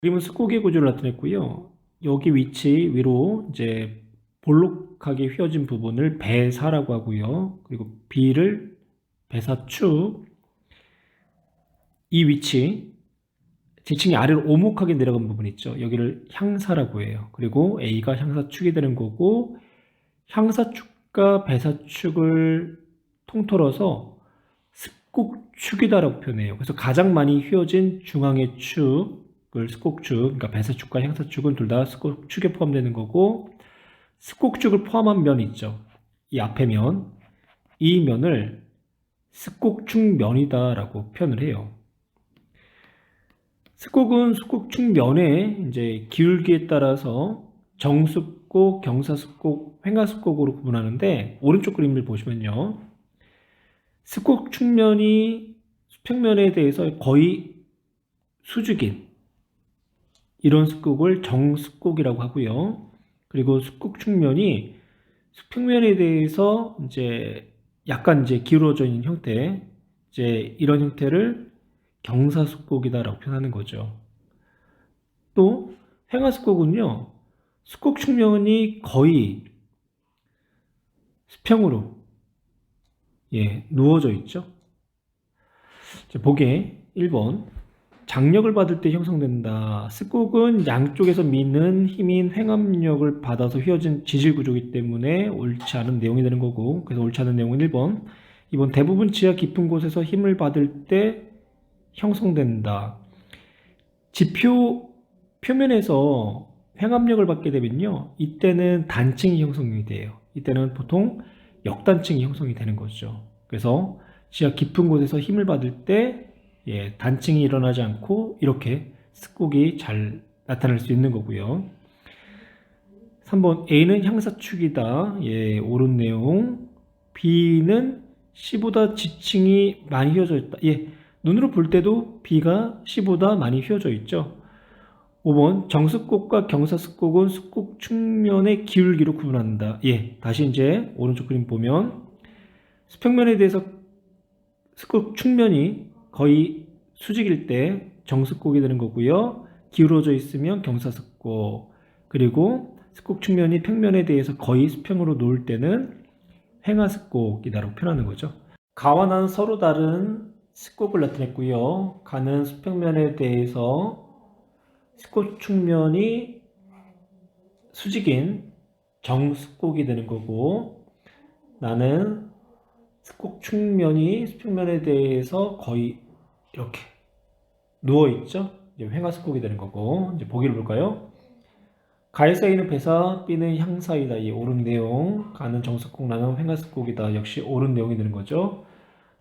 그림은 습곡의 구조를 나타냈고요. 여기 위치 위로 이제 볼록하게 휘어진 부분을 배사라고 하고요. 그리고 B를 배사축, 이 위치 지층이 아래로 오목하게 내려간 부분 있죠. 여기를 향사라고 해요. 그리고 A가 향사축이 되는 거고, 향사축과 배사축을 통틀어서 습곡축이다라고 표현해요. 그래서 가장 많이 휘어진 중앙의 축을 습곡축, 그러니까 배사축과 향사축은 둘 다 습곡축에 포함되는 거고, 습곡축을 포함한 면이 있죠. 이 앞에 면, 이 면을 습곡축면이다라고 표현을 해요. 습곡은 습곡축 면의 이제 기울기에 따라서 정습곡, 경사습곡, 횡하습곡으로 구분하는데, 오른쪽 그림을 보시면요. 습곡축면이 수평면에 대해서 거의 수직인 이런 습곡을 정습곡이라고 하고요. 그리고 습곡축면이 수평면에 대해서 이제 약간 이제 기울어져 있는 형태, 이제 이런 형태를 경사습곡이다라고 표현하는 거죠. 또 횡하습곡은요, 습곡축면이 거의 수평으로 누워져 있죠. 보게 1번 장력을 받을 때 형성된다. 습곡은 양쪽에서 미는 힘인 횡압력을 받아서 휘어진 지질 구조이기 때문에 옳지 않은 내용이 되는 거고, 그래서 옳지 않은 내용은 1번. 2번 대부분 지하 깊은 곳에서 힘을 받을 때 형성된다. 지표 표면에서 횡압력을 받게 되면요, 이때는 단층이 형성이 돼요. 이때는 보통 역단층이 형성이 되는 거죠. 그래서 지하 깊은 곳에서 힘을 받을 때 단층이 일어나지 않고 이렇게 습곡이 잘 나타날 수 있는 거고요. 3번 A는 향사축이다. 옳은 내용. B는 C보다 지층이 많이 휘어져 있다. 눈으로 볼 때도 B가 C보다 많이 휘어져 있죠. 5번 정습곡과 경사습곡은 습곡 측면의 기울기로 구분한다. 다시 이제 오른쪽 그림 보면 수평면에 대해서 습곡 측면이 거의 수직일 때 정습곡이 되는 거고요. 기울어져 있으면 경사습곡, 그리고 습곡 측면이 평면에 대해서 거의 수평으로 놓을 때는 횡하습곡이다라고 표현하는 거죠. 가와 나는 서로 다른 습곡을 나타냈고요. 가는 수평면에 대해서 습곡 측면이 수직인 정습곡이 되는 거고, 나는 습곡 측면이 수평면에 대해서 거의 이렇게 누워있죠? 이제 횡하습곡이 되는 거고, 이제 보기를 볼까요? 가에 쌓이는 배사, B는 향사이다. 이 옳은 내용. 가는 정습곡, 나는 횡하습곡이다. 역시 옳은 내용이 되는 거죠.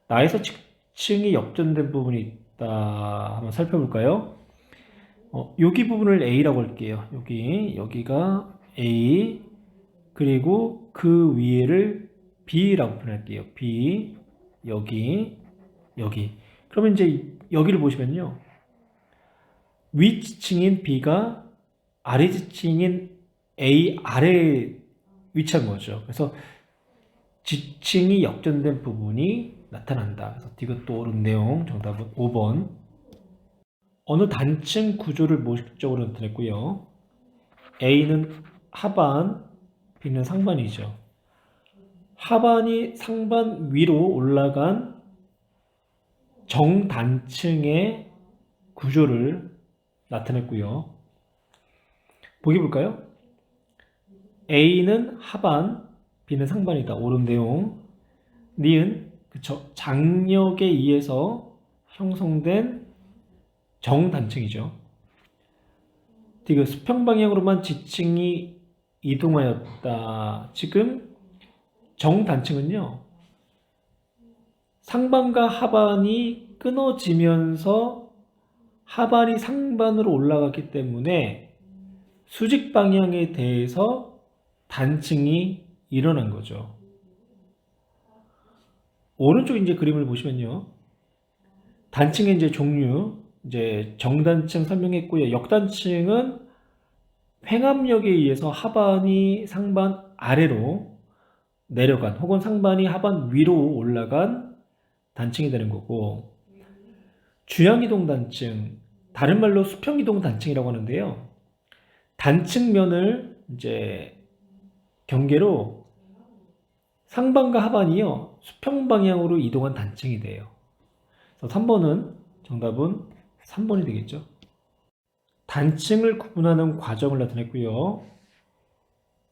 나에서 층이 역전된 부분이 있다. 한번 살펴볼까요? 여기 부분을 A라고 할게요. 여기가 A, 그리고 그 위에를 B라고 표현할게요. B, 여기. 그러면 이제 여기를 보시면요. 위 지층인 B가 아래 지층인 A 아래에 위치한 거죠. 그래서 지층이 역전된 부분이 나타난다. 그래서 이것도 옳은 내용. 정답은 5번. 어느 단층 구조를 모식적으로 나타냈고요. A는 하반, B는 상반이죠. 하반이 상반 위로 올라간 정단층의 구조를 나타냈고요. 보기 볼까요? A는 하반, B는 상반이다. 옳은 내용. 니은 그쵸, 장력에 의해서 형성된 정단층이죠. 디귿 수평 방향으로만 지층이 이동하였다. 지금 정단층은요, 상반과 하반이 끊어지면서 하반이 상반으로 올라갔기 때문에 수직 방향에 대해서 단층이 일어난 거죠. 오른쪽 이제 그림을 보시면요, 단층의 이제 종류, 이제 정단층 설명했고요. 역단층은 횡압력에 의해서 하반이 상반 아래로 내려간, 혹은 상반이 하반 위로 올라간 단층이 되는 거고, 주양이동 단층, 다른 말로 수평이동 단층이라고 하는데요. 단층면을 이제 경계로 상반과 하반이요. 수평 방향으로 이동한 단층이 돼요. 그래서 3번은 정답은 3번이 되겠죠. 단층을 구분하는 과정을 나타냈고요.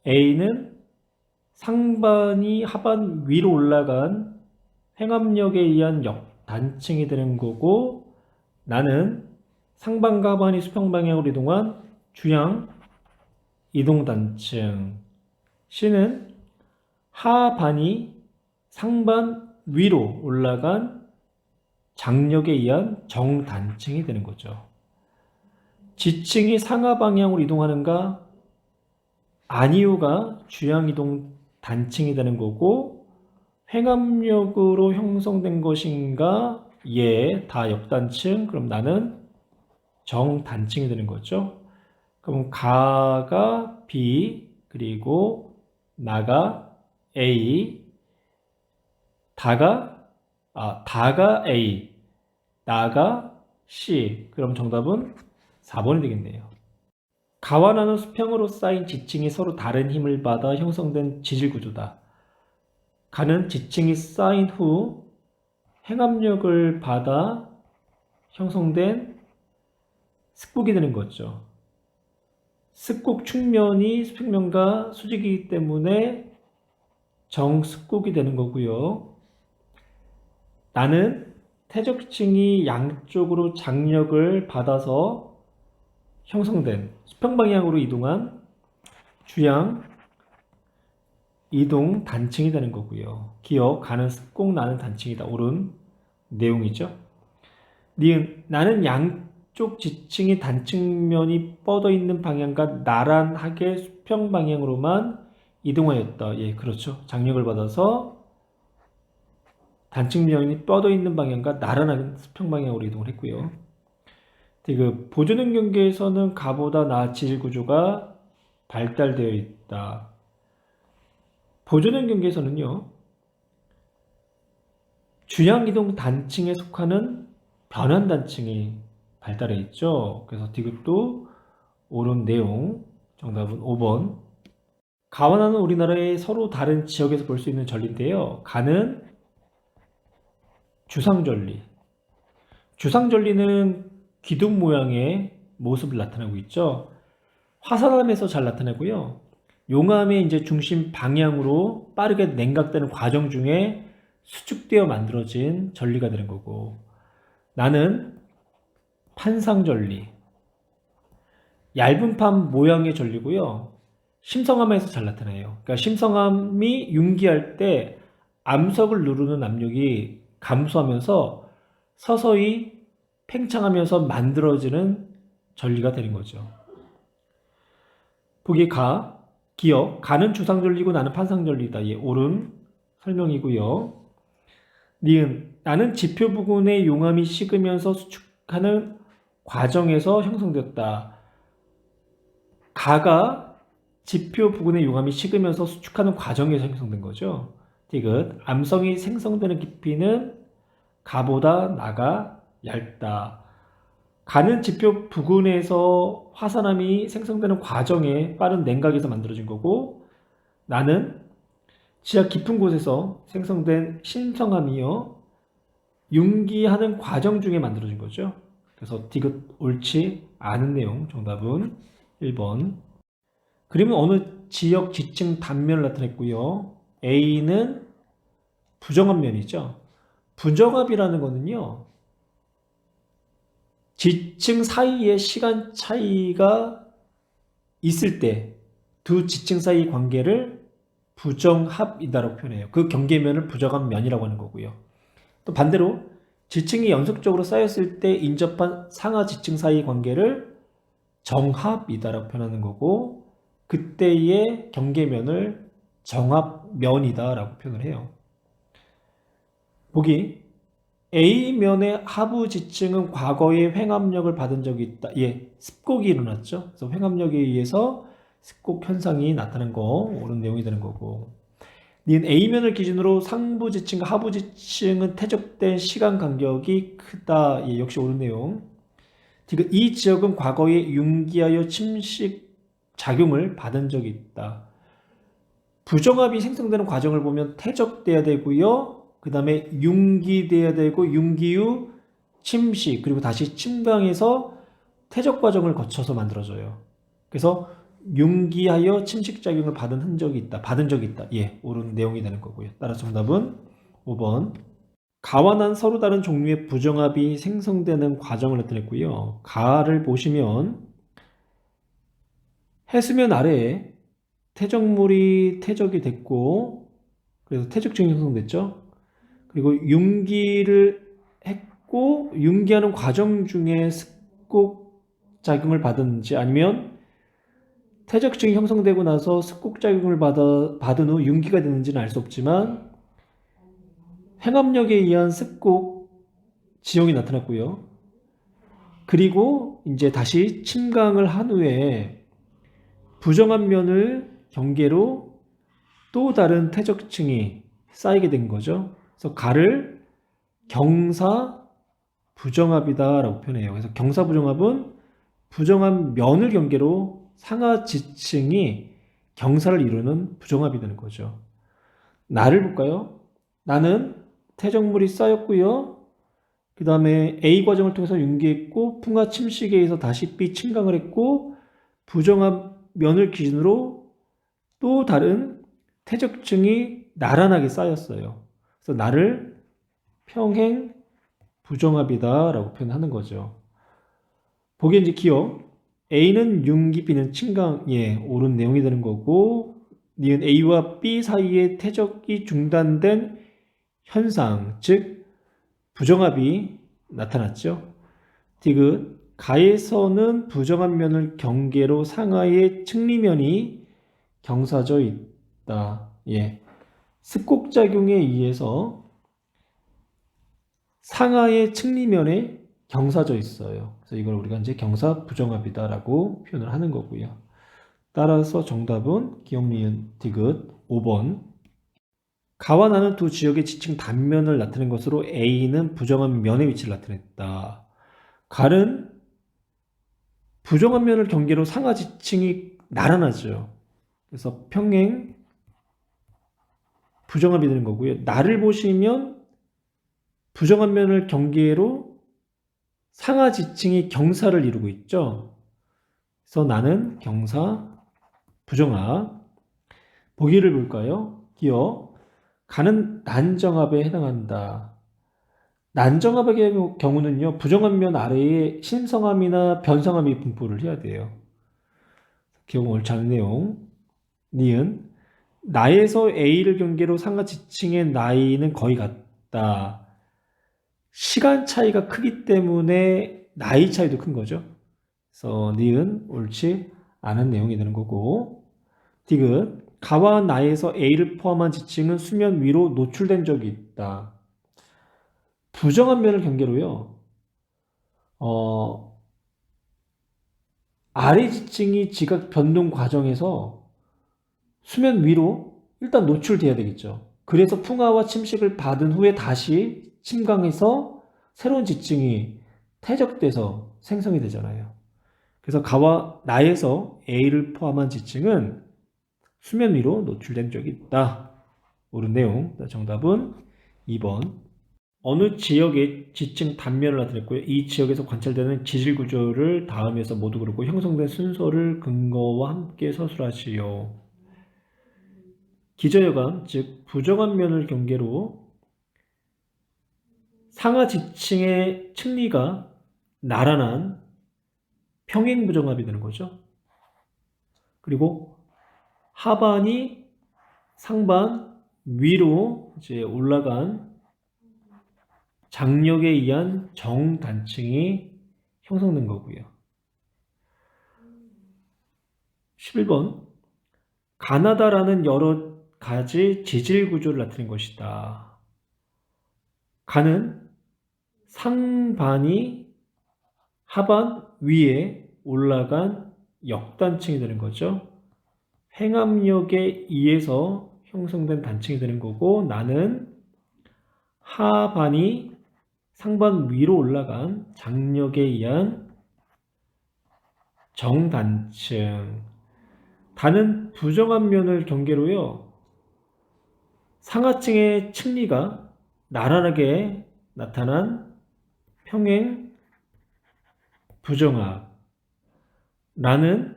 A는 상반이 하반 위로 올라간 횡압력에 의한 단층이 되는 거고, 나는 상반과 하반이 수평 방향으로 이동한 주양 이동 단층. C는 하반이 상반 위로 올라간 장력에 의한 정단층이 되는 거죠. 지층이 상하 방향으로 이동하는가? 아니요가 주양 이동 단층이 되는 거고, 횡압력으로 형성된 것인가? 예, 다 역단층. 그럼 나는 정단층이 되는 거죠. 그럼 가가 B, 그리고 나가 A, 다가 A, 나가 C. 그럼 정답은 4번이 되겠네요. 가와 나는 수평으로 쌓인 지층이 서로 다른 힘을 받아 형성된 지질 구조다. 가는 지층이 쌓인 후 행압력을 받아 형성된 습곡이 되는 거죠. 습곡 측면이 수평면과 수직이기 때문에 정습곡이 되는 거고요. 나는 퇴적층이 양쪽으로 장력을 받아서 형성된 수평 방향으로 이동한 주양 이동 단층이 되는 거고요. 기억, 가는 습곡, 나는 단층이다. 옳은 내용이죠. 니은, 나는 양쪽 지층이 단층면이 뻗어 있는 방향과 나란하게 수평 방향으로만 이동하였다. 예, 그렇죠. 장력을 받아서 단층면이 뻗어 있는 방향과 나란한 수평 방향으로 이동을 했고요. 그 보존형 경계에서는 가보다 나 지질 구조가 발달되어 있다. 보존형 경계에서는요, 주양 이동 단층에 속하는 변환 단층이 발달해 있죠. 그래서 디귿도 옳은 내용. 정답은 5번. 가와 나는 우리나라의 서로 다른 지역에서 볼 수 있는 전리인데요. 가는 주상전리. 주상전리는 기둥 모양의 모습을 나타내고 있죠. 화산암에서 잘 나타내고요. 용암의 이제 중심 방향으로 빠르게 냉각되는 과정 중에 수축되어 만들어진 전리가 되는 거고, 나는 판상전리. 얇은 판 모양의 전리고요. 심성암에서 잘 나타나요. 그러니까 심성암이 융기할 때 암석을 누르는 압력이 감소하면서 서서히 팽창하면서 만들어지는 전리가 되는 거죠. 보기 가, 기억, 가는 주상전리고 나는 판상전리다. 예, 옳은 설명이고요. 니은, 나는 지표 부근의 용암이 식으면서 수축하는 과정에서 형성되었다. 가가 지표 부근의 용암이 식으면서 수축하는 과정에서 형성된 거죠. 디귿, 암성이 생성되는 깊이는 가보다 나가 얇다. 가는 지표 부근에서 화산암이 생성되는 과정에 빠른 냉각에서 만들어진 거고, 나는 지하 깊은 곳에서 생성된 신성암이요, 융기하는 과정 중에 만들어진 거죠. 그래서 디귿 옳지 않은 내용. 정답은 1번. 그림은 어느 지역 지층 단면을 나타냈고요. A는 부정합 면이죠. 부정합이라는 거는요, 지층 사이에 시간 차이가 있을 때 두 지층 사이 관계를 부정합이다라고 표현해요. 그 경계면을 부정합 면이라고 하는 거고요. 또 반대로 지층이 연속적으로 쌓였을 때 인접한 상하 지층 사이 관계를 정합이다라고 표현하는 거고, 그때의 경계면을 정합면이다라고 표현을 해요. 보기 A면의 하부 지층은 과거에 횡압력을 받은 적이 있다. 예, 습곡이 일어났죠. 그래서 횡압력에 의해서 습곡 현상이 나타난 거, 옳은 내용이 되는 거고. 니은 A면을 기준으로 상부 지층과 하부 지층은 퇴적된 시간 간격이 크다. 예, 역시 옳은 내용. 이 지역은 과거에 융기하여 침식 작용을 받은 적이 있다. 부정합이 생성되는 과정을 보면 퇴적돼야 되고요. 그 다음에 융기돼야 되고 융기 후 침식 그리고 다시 침강해서 퇴적 과정을 거쳐서 만들어져요. 그래서 융기하여 침식작용을 받은 흔적이 있다. 받은 적이 있다. 예, 옳은 내용이 되는 거고요. 따라서 정답은 5번. 가와 난 서로 다른 종류의 부정합이 생성되는 과정을 나타냈고요. 가를 보시면 해수면 아래에 퇴적물이 퇴적이 됐고 그래서 퇴적증이 형성됐죠. 그리고 융기를 했고 융기하는 과정 중에 습곡 작용을 받았는지 아니면 퇴적증이 형성되고 나서 습곡 작용을 받은 후 융기가 되는지는 알 수 없지만 횡압력에 의한 습곡 지형이 나타났고요. 그리고 이제 다시 침강을 한 후에 부정한 면을 경계로 또 다른 퇴적층이 쌓이게 된 거죠. 그래서 가를 경사 부정합이다라고 표현해요. 그래서 경사 부정합은 부정한 면을 경계로 상하 지층이 경사를 이루는 부정합이 되는 거죠. 나를 볼까요? 나는 퇴적물이 쌓였고요. 그 다음에 A 과정을 통해서 융기했고 풍화 침식에 의해서 다시 B 침강을 했고 부정한 면을 기준으로 또 다른 퇴적층이 나란하게 쌓였어요. 그래서 나를 평행 부정합이다 라고 표현하는 거죠. 보기에 이제 기억 A는 융기, B는 침강, 예, 옳은 내용이 되는 거고 니은 A와 B 사이에 퇴적이 중단된 현상, 즉 부정합이 나타났죠. 디귿 가에서는 부정한 면을 경계로 상하의 측리면이 경사져 있다. 예. 습곡작용에 의해서 상하의 측리면에 경사져 있어요. 그래서 이걸 우리가 이제 경사 부정합이다라고 표현을 하는 거고요. 따라서 정답은 기억, 니은, 디귿 5번. 가와 나는 두 지역의 지층 단면을 나타낸 것으로 A는 부정한 면의 위치를 나타냈다. 가는 부정한 면을 경계로 상하 지층이 나란하죠. 그래서 평행 부정합이 되는 거고요. 나를 보시면 부정한 면을 경계로 상하 지층이 경사를 이루고 있죠. 그래서 나는 경사 부정합. 보기를 볼까요? 기억 가는 난정합에 해당한다. 난정합의 경우는요. 부정한 면 아래에 신성함이나 변성함이 분포를 해야 돼요. 기억 옳지 않은 내용. 니은 나에서 A를 경계로 상하 지층의 나이는 거의 같다. 시간 차이가 크기 때문에 나이 차이도 큰 거죠. 그래서 니은 옳지 않은 내용이 되는 거고 디귿 가와 나에서 A를 포함한 지층은 수면 위로 노출된 적이 있다. 부정한 면을 경계로요. 아래 지층이 지각 변동 과정에서 수면 위로 일단 노출돼야 되겠죠. 그래서 풍화와 침식을 받은 후에 다시 침강해서 새로운 지층이 퇴적돼서 생성이 되잖아요. 그래서 가와 나에서 A를 포함한 지층은 수면 위로 노출된 적이 있다. 옳은 내용. 정답은 2번. 어느 지역의 지층 단면을 나타냈고요. 이 지역에서 관찰되는 지질 구조를 다음에서 모두 그렇고 형성된 순서를 근거와 함께 서술하시오. 기저여간, 즉 부정한 면을 경계로 상하 지층의 층리가 나란한 평행 부정합이 되는 거죠. 그리고 하반이 상반 위로 이제 올라간 장력에 의한 정단층이 형성된 거고요. 11번 가나다라는 여러 가지 지질 구조를 나타낸 것이다. 가는 상반이 하반 위에 올라간 역단층이 되는 거죠. 횡압력에 의해서 형성된 단층이 되는 거고 나는 하반이 상반 위로 올라간 장력에 의한 정단층. 단은 부정한 면을 경계로요. 상하층의 층리가 나란하게 나타난 평행 부정합. 라는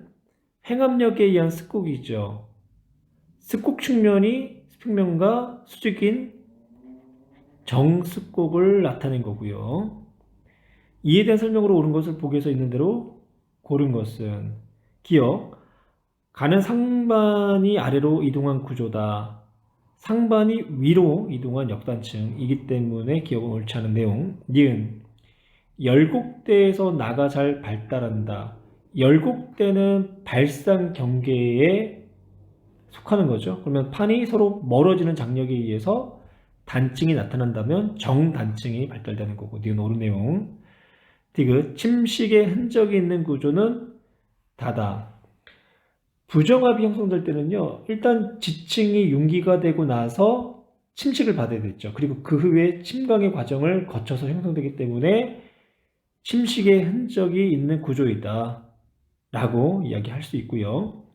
행압력에 의한 습곡이죠. 습곡 측면이 수평면과 수직인 정습곡을 나타낸 거고요. 이에 대한 설명으로 옳은 것을 보기에서 있는 대로 고른 것은 기억, 가는 상반이 아래로 이동한 구조다. 상반이 위로 이동한 역단층이기 때문에 기억은 옳지 않은 내용. 니은, 열곡대에서 나가 잘 발달한다. 열곡대는 발상 경계에 속하는 거죠. 그러면 판이 서로 멀어지는 장력에 의해서 단층이 나타난다면 정단층이 발달되는 거고. 니은 옳은 내용. 디귿, 침식의 흔적이 있는 구조는 다다. 부정합이 형성될 때는요, 일단 지층이 융기가 되고 나서 침식을 받아야 되죠. 그리고 그 후에 침강의 과정을 거쳐서 형성되기 때문에 침식의 흔적이 있는 구조이다 라고 이야기할 수 있고요.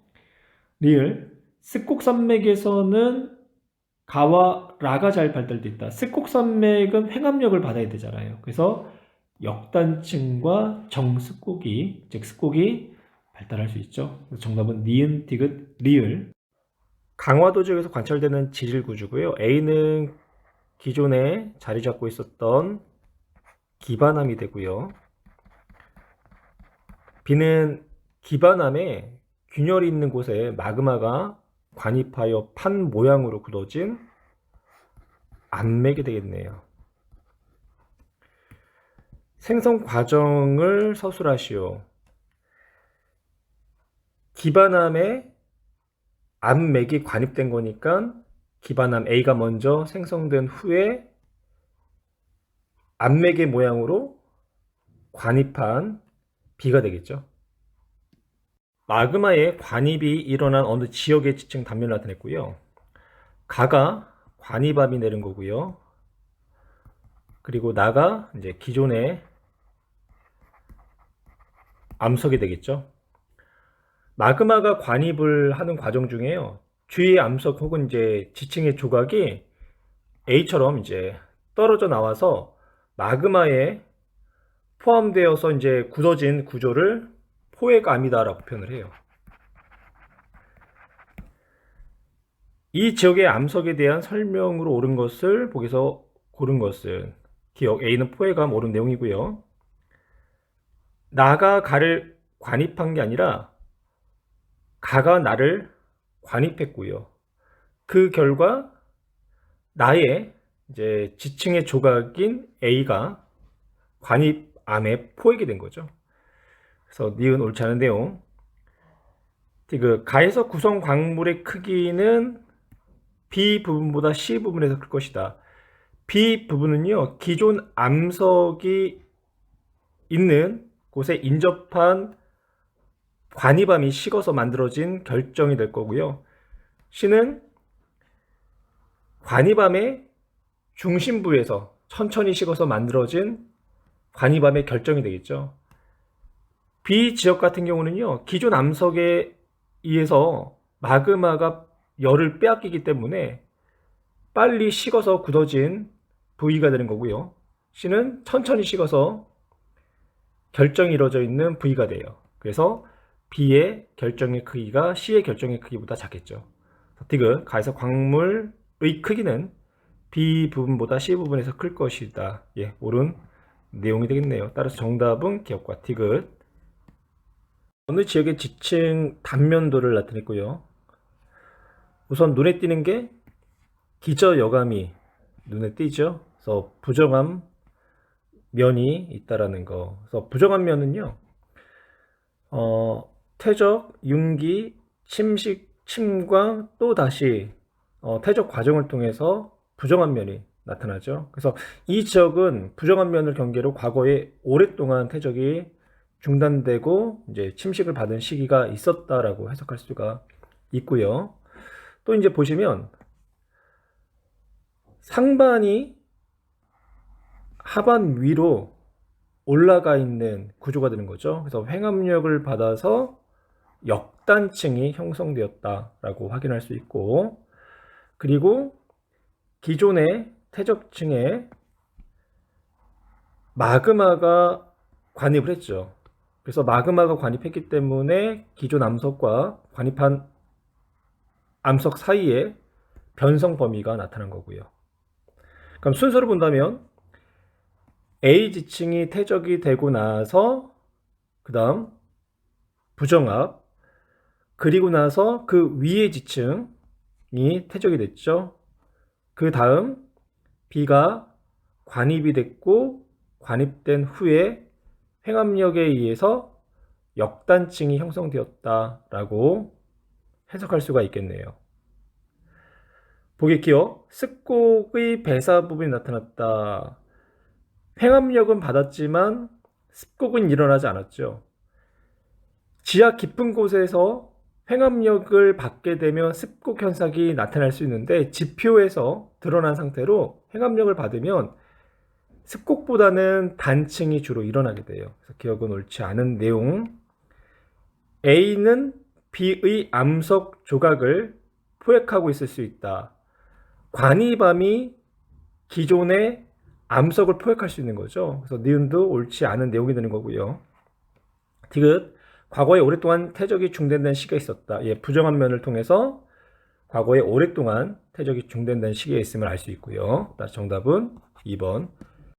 리을, 습곡산맥에서는 가와 라가 잘 발달돼 있다. 습곡산맥은 횡압력을 받아야 되잖아요. 그래서 역단층과 정습곡이, 즉 습곡이 발달할 수 있죠. 정답은 니은, 디귿, 리을. 강화도 지역에서 관찰되는 지질 구조고요. A는 기존에 자리 잡고 있었던 기반암이 되고요. B는 기반암에 균열이 있는 곳에 마그마가 관입하여 판 모양으로 굳어진 암맥이 되겠네요. 생성 과정을 서술하시오. 기반암에 암맥이 관입된 거니까 기반암 A가 먼저 생성된 후에 암맥의 모양으로 관입한 B가 되겠죠. 마그마의 관입이 일어난 어느 지역의 지층 단면을 나타냈고요. 가가 관입암이 내린 거고요. 그리고 나가 이제 기존의 암석이 되겠죠. 마그마가 관입을 하는 과정 중에요. 주위의 암석 혹은 이제 지층의 조각이 A처럼 이제 떨어져 나와서 마그마에 포함되어서 이제 굳어진 구조를 포획암이다라고 표현을 해요. 이 지역의 암석에 대한 설명으로 옳은 것을 보기에서 고른 것은 기억, A는 포획암 옳은 내용이고요. 나가 가를 관입한 게 아니라 가가 나를 관입했고요. 그 결과 나의 이제 지층의 조각인 A가 관입암에 포획이 된 거죠. 그래서 니은 옳지 않은 내용. 그 가에서 구성 광물의 크기는 B 부분보다 C 부분에서 클 것이다. B 부분은요, 기존 암석이 있는 곳에 인접한 관입암이 식어서 만들어진 결정이 될 거고요. C는 관입암의 중심부에서 천천히 식어서 만들어진 관입암의 결정이 되겠죠. B 지역 같은 경우는요, 기존 암석에 의해서 마그마가 열을 빼앗기기 때문에 빨리 식어서 굳어진 부위가 되는 거고요. C는 천천히 식어서 결정이 이루어져 있는 부위가 돼요. 그래서 B의 결정의 크기가 C의 결정의 크기보다 작겠죠. 디귿, 가에서 광물의 크기는 B 부분보다 C 부분에서 클 것이다. 예, 옳은 내용이 되겠네요. 따라서 정답은 기억과 디귿. 어느 지역의 지층 단면도를 나타냈고요. 우선 눈에 띄는 게 기저여감이 눈에 띄죠. 그래서 부정한 면이 있다라는 거. 그래서 부정한 면은요, 퇴적, 융기, 침식, 침광, 또 다시 퇴적 과정을 통해서 부정한 면이 나타나죠. 그래서 이 지역은 부정한 면을 경계로 과거에 오랫동안 퇴적이 중단되고 이제 침식을 받은 시기가 있었다라고 해석할 수가 있고요. 또 이제 보시면 상반이 하반 위로 올라가 있는 구조가 되는 거죠. 그래서 횡압력을 받아서 역단층이 형성되었다라고 확인할 수 있고, 그리고 기존의 퇴적층에 마그마가 관입을 했죠. 그래서 마그마가 관입했기 때문에 기존 암석과 관입한 암석 사이에 변성 범위가 나타난 거고요. 그럼 순서를 본다면 A 지층이 퇴적이 되고 나서 그 다음 부정압, 그리고 나서 그 위의 지층이 퇴적이 됐죠. 그 다음 B가 관입이 됐고, 관입된 후에 횡압력에 의해서 역단층이 형성되었다라고 해석할 수가 있겠네요. 보기 기억, 습곡의 배사 부분이 나타났다. 횡압력은 받았지만 습곡은 일어나지 않았죠. 지하 깊은 곳에서 횡압력을 받게 되면 습곡 현상이 나타날 수 있는데, 지표에서 드러난 상태로 횡압력을 받으면 습곡보다는 단층이 주로 일어나게 돼요. 그래서 기억은 옳지 않은 내용. A는 B의 암석 조각을 포획하고 있을 수 있다. 관이밤이 기존의 암석을 포획할 수 있는 거죠. 그래서 니은도 옳지 않은 내용이 되는 거고요. 디귿, 과거에 오랫동안 퇴적이 중단된 시기가 있었다. 예, 부정한 면을 통해서 과거에 오랫동안 퇴적이 중단된 시기가 있음을 알 수 있고요. 정답은 2번